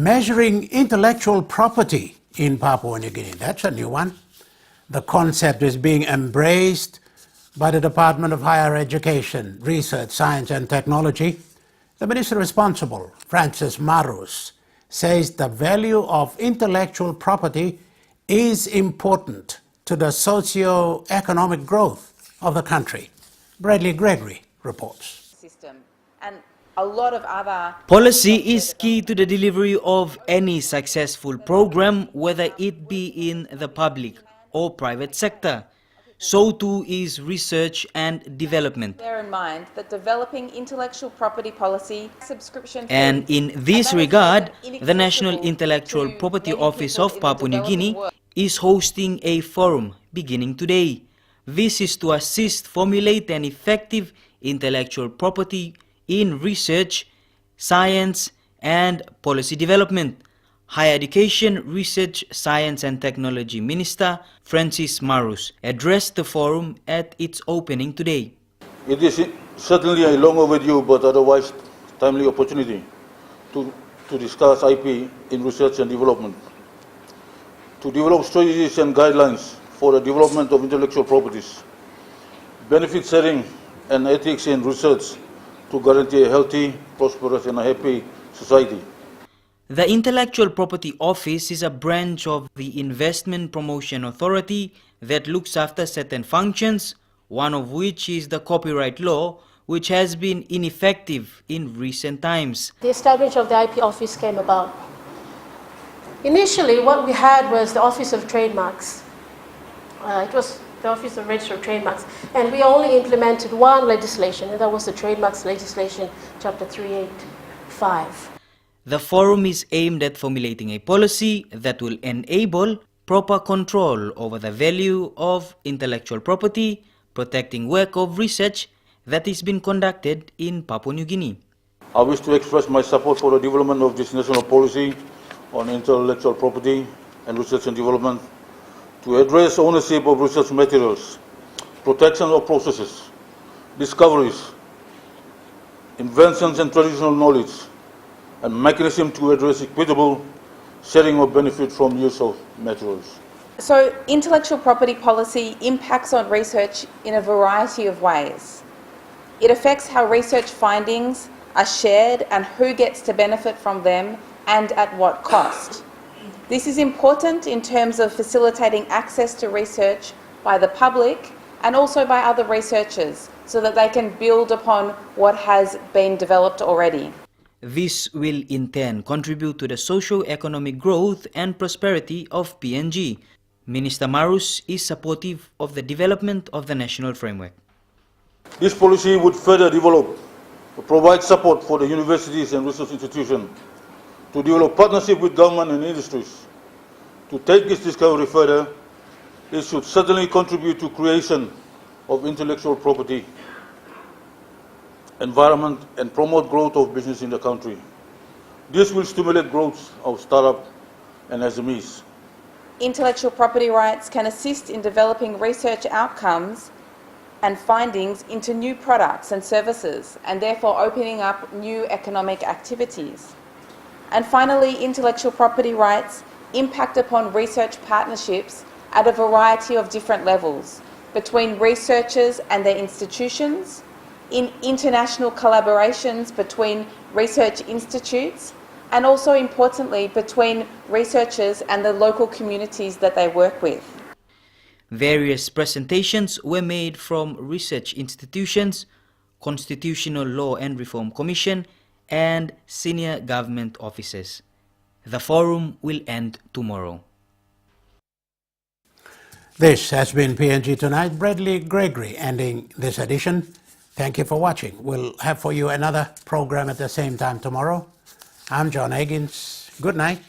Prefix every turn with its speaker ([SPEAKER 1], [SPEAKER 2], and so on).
[SPEAKER 1] Measuring intellectual property in Papua New Guinea, that's a new one. The concept is being embraced by the Department of Higher Education, Research, Science and Technology. The minister responsible, Francis Marus, says the value of intellectual property is important to the socio-economic growth of the country. Bradley Gregory reports.
[SPEAKER 2] And a lot of other
[SPEAKER 3] policy is key to the delivery of any successful program, whether it be in the public or private sector. So too is research and development.
[SPEAKER 2] Bear in mind that developing intellectual property policy, subscription fees,
[SPEAKER 3] and in this regard, the National Intellectual Property Office of Papua New Guinea is hosting a forum beginning today. This is to assist formulate an effective intellectual property in research, science and policy development. Higher Education, Research, Science and Technology Minister Francis Marus addressed the forum at its opening today.
[SPEAKER 4] It is certainly a long overdue but otherwise timely opportunity to discuss IP in research and development, to develop strategies and guidelines for the development of intellectual properties, benefit sharing and ethics in research to guarantee a healthy, prosperous and a happy society.
[SPEAKER 3] The Intellectual Property Office is a branch of the Investment Promotion Authority that looks after certain functions, one of which is the copyright law, which has been ineffective in recent times.
[SPEAKER 5] The establishment of the IP office came about. Initially, what we had was the Office of Trademarks. It was the Office of Register of Trademarks, and we only implemented one legislation, and that was the Trademarks Legislation, Chapter 385.
[SPEAKER 3] The forum is aimed at formulating a policy that will enable proper control over the value of intellectual property, protecting work of research that is being conducted in Papua New Guinea.
[SPEAKER 4] I wish to express my support for the development of this national policy on intellectual property and research and development to address ownership of research materials, protection of processes, discoveries, inventions and traditional knowledge, and mechanism to address equitable sharing of benefit from use of materials.
[SPEAKER 2] So intellectual property policy impacts on research in a variety of ways. It affects how research findings are shared and who gets to benefit from them and at what cost. This is important in terms of facilitating access to research by the public and also by other researchers so that they can build upon what has been developed already.
[SPEAKER 3] This will in turn contribute to the socio-economic growth and prosperity of PNG. Minister Marus is supportive of the development of the national framework.
[SPEAKER 4] This policy would further provide support for the universities and research institutions to develop partnership with government and industries. To take this discovery further, it should certainly contribute to creation of intellectual property, environment and promote growth of business in the country. This will stimulate growth of startups and SMEs.
[SPEAKER 2] Intellectual property rights can assist in developing research outcomes and findings into new products and services, and therefore opening up new economic activities. And finally, intellectual property rights impact upon research partnerships at a variety of different levels, between researchers and their institutions, in international collaborations between research institutes, and also importantly between researchers and the local communities that they work with.
[SPEAKER 3] Various presentations were made from research institutions, Constitutional Law and Reform Commission, and senior government officers. The forum will end tomorrow.
[SPEAKER 1] This has been PNG Tonight. Bradley Gregory ending this edition. Thank you for watching. We'll have for you another program at the same time tomorrow. I'm John Higgins. Good night.